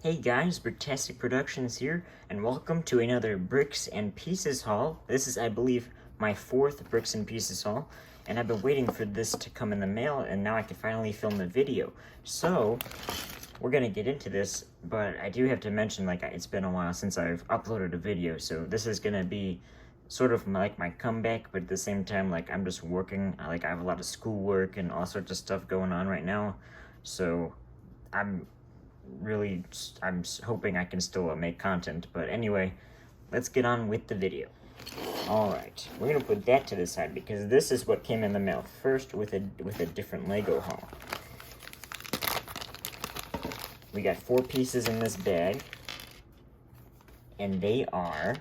Hey guys, Bricktastic Productions here, and welcome to another Bricks and Pieces haul. This is, I believe, my fourth Bricks and Pieces haul, and I've been waiting for this to come in the mail, and now I can finally film the video. So, we're gonna get into this, but I do have to mention, it's been a while since I've uploaded a video, so this is gonna be sort of like my comeback, but at the same time, I'm just working, I have a lot of schoolwork and all sorts of stuff going on right now, so I'm hoping I can still make content. But anyway, let's get on with the video. Alright, we're gonna put that to the side because this is what came in the mail first with a different Lego haul. We got 4 pieces in this bag, and they are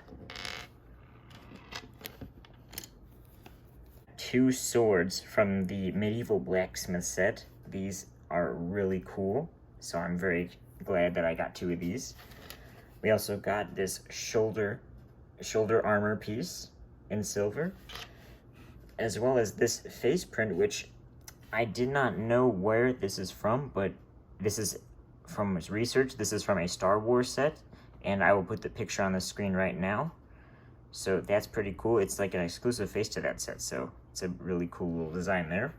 2 swords from the Medieval Blacksmith set. These are really cool, so I'm very glad that I got 2 of these. We also got this shoulder armor piece in silver, as well as this face print, which I did not know where this is from, but this is from research. This is from a Star Wars set, and I will put the picture on the screen right now. So that's pretty cool. It's like an exclusive face to that set, so it's a really cool little design there.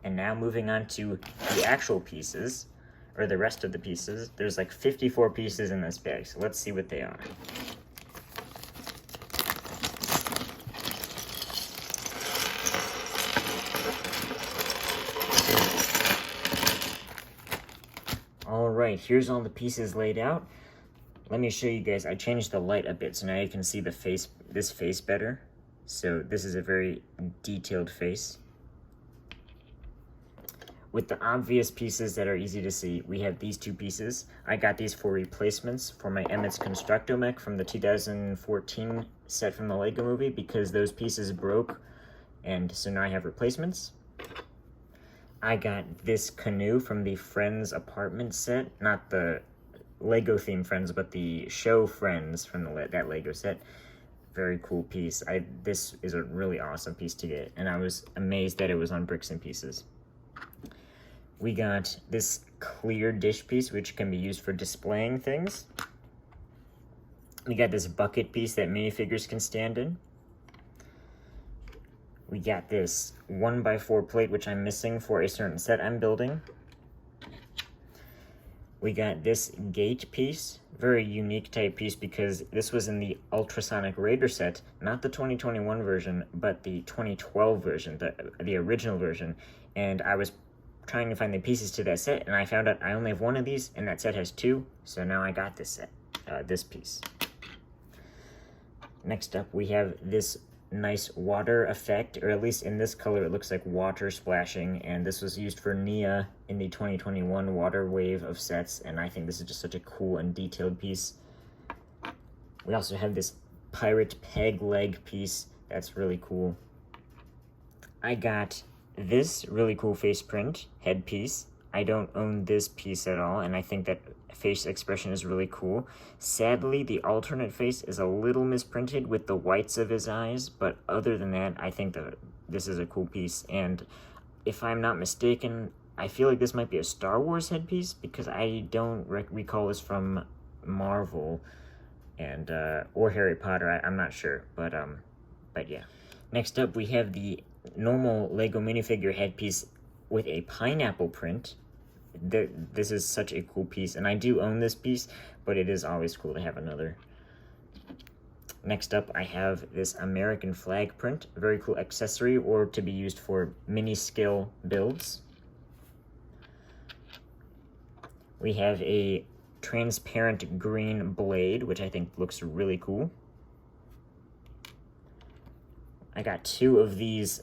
And now moving on to the actual pieces, or the rest of the pieces. There's like 54 pieces in this bag, so let's see what they are. Alright, here's all the pieces laid out. Let me show you guys. I changed the light a bit, so now you can see the face, this face better. So this is a very detailed face. With the obvious pieces that are easy to see, we have these 2 pieces. I got these for replacements for my Emmet's Constructo-Mech from the 2014 set from the Lego Movie because those pieces broke, and so now I have replacements. I got this canoe from the Friends apartment set, not the Lego themed Friends, but the show Friends from that Lego set. Very cool piece. This is a really awesome piece to get, and I was amazed that it was on Bricks and Pieces. We got this clear dish piece, which can be used for displaying things. We got this bucket piece that minifigures can stand in. We got this 1x4 plate, which I'm missing for a certain set I'm building. We got this gate piece, very unique type piece because this was in the Ultrasonic Raider set, not the 2021 version, but the 2012 version, the original version, and I was trying to find the pieces to that set, and I found out I only have 1 of these, and that set has 2, so now I got this set, this piece. Next up, we have this nice water effect, or at least in this color, it looks like water splashing, and this was used for Nia in the 2021 water wave of sets, and I think this is just such a cool and detailed piece. We also have this pirate peg leg piece that's really cool. I got this really cool face print headpiece. I don't own this piece at all, and I think that face expression is really cool. Sadly, the alternate face is a little misprinted with the whites of his eyes, but other than that, I think that this is a cool piece, and if I'm not mistaken, I feel like this might be a Star Wars headpiece, because I don't recall this from Marvel, and or Harry Potter, I'm not sure, but yeah. Next up, we have the normal Lego minifigure headpiece with a pineapple print. This is such a cool piece, and I do own this piece, but it is always cool to have another. Next up, I have this American flag print, a very cool accessory or to be used for mini-scale builds. We have a transparent green blade, which I think looks really cool. I got 2 of these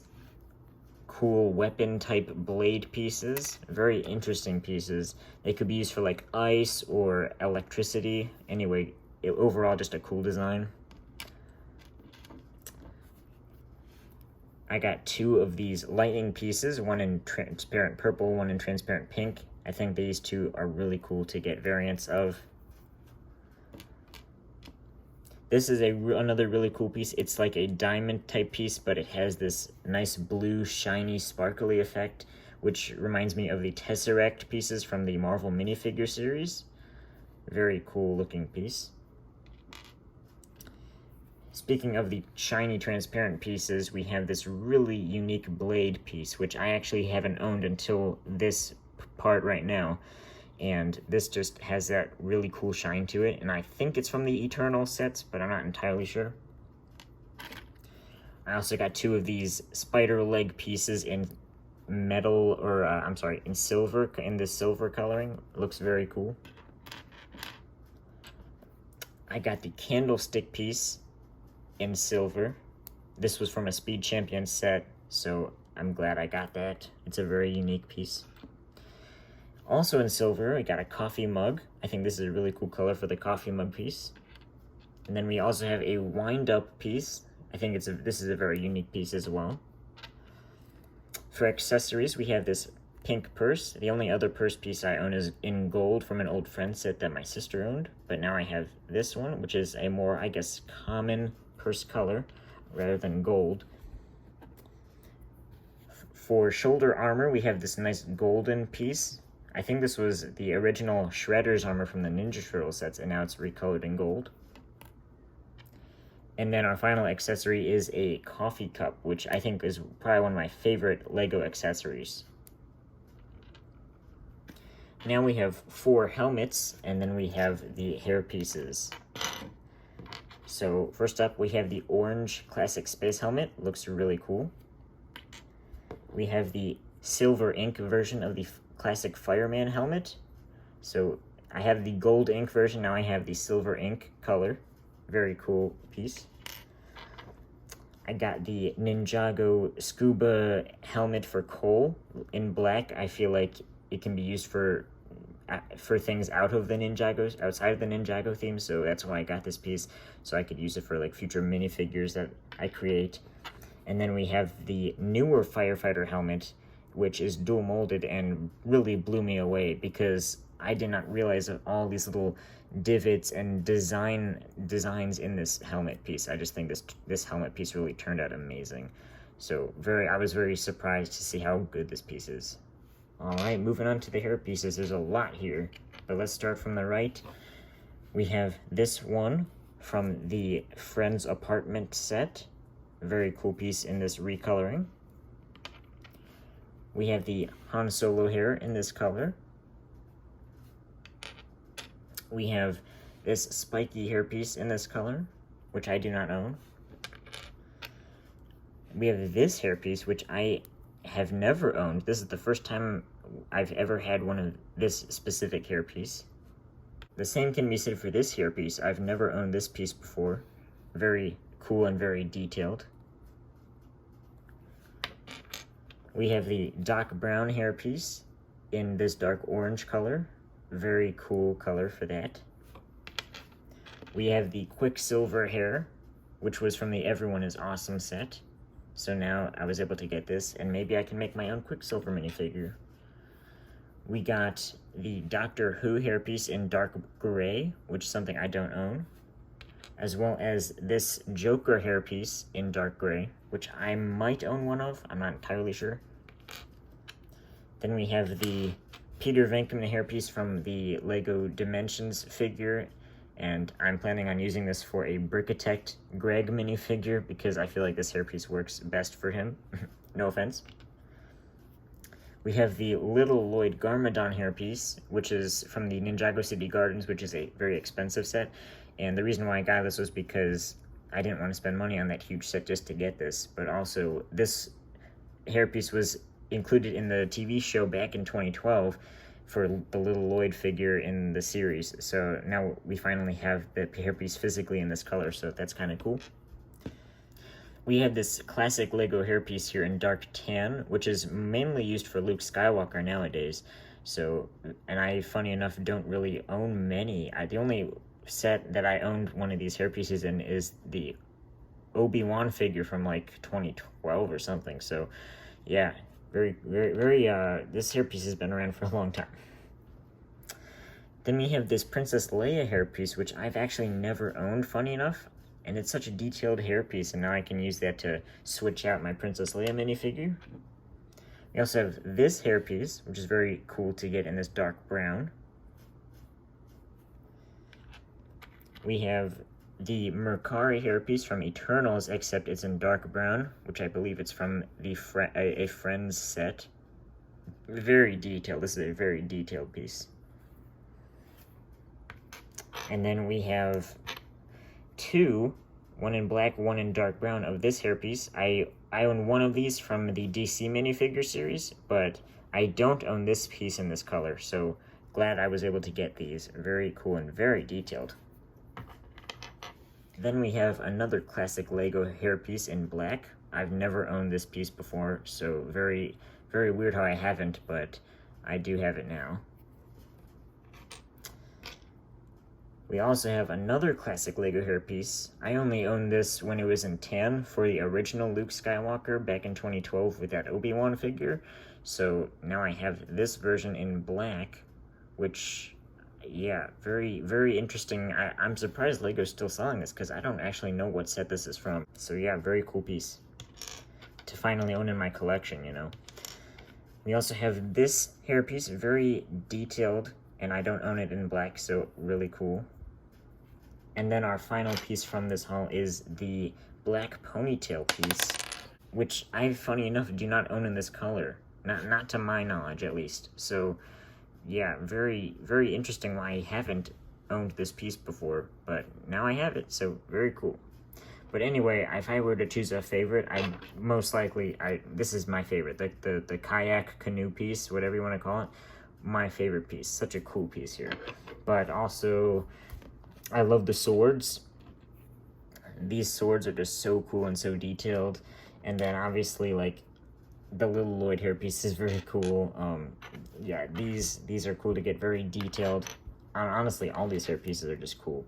cool weapon type blade pieces, very interesting pieces. They could be used for like ice or electricity. Anyway, overall just a cool design. I got 2 of these lightning pieces, one in transparent purple, one in transparent pink. I think these 2 are really cool to get variants of. This is another really cool piece. It's like a diamond type piece, but it has this nice blue, shiny, sparkly effect, which reminds me of the Tesseract pieces from the Marvel minifigure series. Very cool looking piece. Speaking of the shiny transparent pieces, we have this really unique blade piece, which I actually haven't owned until this part right now. And this just has that really cool shine to it, and I think it's from the Eternal sets, but I'm not entirely sure. I also got two of these spider leg pieces in metal, or I'm sorry, in silver, in this silver coloring. It looks very cool. I got the candlestick piece in silver. This was from a Speed Champion set, so I'm glad I got that. It's a very unique piece. Also in silver, I got a coffee mug. I think this is a really cool color for the coffee mug piece. And then we also have a wind-up piece. I think this is a very unique piece as well. For accessories, we have this pink purse. The only other purse piece I own is in gold from an old friend set that my sister owned. But now I have this one, which is a more, I guess, common purse color rather than gold. For shoulder armor, we have this nice golden piece. I think this was the original Shredder's armor from the Ninja Turtle sets, and now it's recolored in gold. And then our final accessory is a coffee cup, which I think is probably one of my favorite LEGO accessories. Now we have 4 helmets, and then we have the hair pieces. So first up, we have the orange classic space helmet. Looks really cool. We have the silver ink version of the classic fireman helmet. So I have the gold ink version, now I have the silver ink color. Very cool piece. I got the Ninjago scuba helmet for Cole in black. I feel like it can be used for things out of the Ninjago, outside of the Ninjago theme, so that's why I got this piece, so I could use it for like future minifigures that I create. And then we have the newer firefighter helmet, which is dual molded and really blew me away because I did not realize of all these little divots and designs in this helmet piece. I just think this helmet piece really turned out amazing. So I was very surprised to see how good this piece is. Alright, moving on to the hair pieces. There's a lot here, but let's start from the right. We have this one from the Friends Apartment set. Very cool piece in this recoloring. We have the Han Solo hair in this color. We have this spiky hairpiece in this color, which I do not own. We have this hairpiece, which I have never owned. This is the first time I've ever had one of this specific hairpiece. The same can be said for this hairpiece. I've never owned this piece before. Very cool and very detailed. We have the Doc Brown hairpiece in this dark orange color. Very cool color for that. We have the Quicksilver hair, which was from the Everyone is Awesome set. So now I was able to get this, and maybe I can make my own Quicksilver minifigure. We got the Doctor Who hairpiece in dark gray, which is something I don't own, as well as this Joker hairpiece in dark gray, which I might own one of, I'm not entirely sure. Then we have the Peter Venkman hairpiece from the LEGO Dimensions figure, and I'm planning on using this for a Brickitect Greg minifigure because I feel like this hairpiece works best for him. No offense. We have the Little Lloyd Garmadon hairpiece, which is from the Ninjago City Gardens, which is a very expensive set. And the reason why I got this was because I didn't want to spend money on that huge set just to get this. But also, this hairpiece was included in the TV show back in 2012 for the Little Lloyd figure in the series. So now we finally have the hairpiece physically in this color, so that's kind of cool. We have this classic LEGO hairpiece here in dark tan, which is mainly used for Luke Skywalker nowadays. So, and I, funny enough, don't really own many. The only set that I owned one of these hairpieces in is the Obi-Wan figure from like 2012 or something. So, yeah, very, this hairpiece has been around for a long time. Then we have this Princess Leia hairpiece, which I've actually never owned, funny enough. And it's such a detailed hairpiece, and now I can use that to switch out my Princess Leia minifigure. We also have this hairpiece, which is very cool to get in this dark brown. We have the Mercari hairpiece from Eternals, except it's in dark brown, which I believe it's from the a Friends set. Very detailed. This is a very detailed piece. And then we have two, one in black, one in dark brown, of this hairpiece. I own one of these from the DC minifigure series, but I don't own this piece in this color, so glad I was able to get these. Very cool and very detailed. Then we have another classic Lego hairpiece in black. I've never owned this piece before, so very, very weird how I haven't, but I do have it now. We also have another classic Lego hairpiece. I only owned this when it was in tan for the original Luke Skywalker back in 2012 with that Obi-Wan figure. So now I have this version in black, which, yeah, very, very interesting. I'm surprised Lego's still selling this because I don't actually know what set this is from. So yeah, very cool piece to finally own in my collection, you know. We also have this hairpiece, very detailed, and I don't own it in black, so really cool. And then our final piece from this haul is the black ponytail piece, which I, funny enough, do not own in this color. Not to my knowledge, at least. So, yeah, very, very interesting why I haven't owned this piece before, but now I have it, so very cool. But anyway, if I were to choose a favorite, I'd most likely, this is my favorite, the kayak canoe piece, whatever you want to call it, my favorite piece. Such a cool piece here. But also, I love the swords. These swords are just so cool and so detailed. And then obviously, like, the little Lloyd hairpiece is very cool. Yeah, these are cool to get, very detailed. Honestly, all these hairpieces are just cool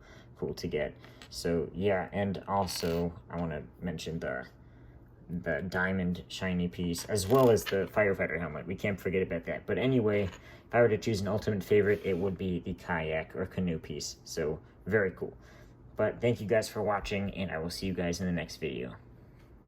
to get. So yeah, and also I want to mention the diamond shiny piece, as well as the firefighter helmet. We can't forget about that. But anyway, if I were to choose an ultimate favorite, it would be the kayak or canoe piece. So very cool. But thank you guys for watching, and I will see you guys in the next video.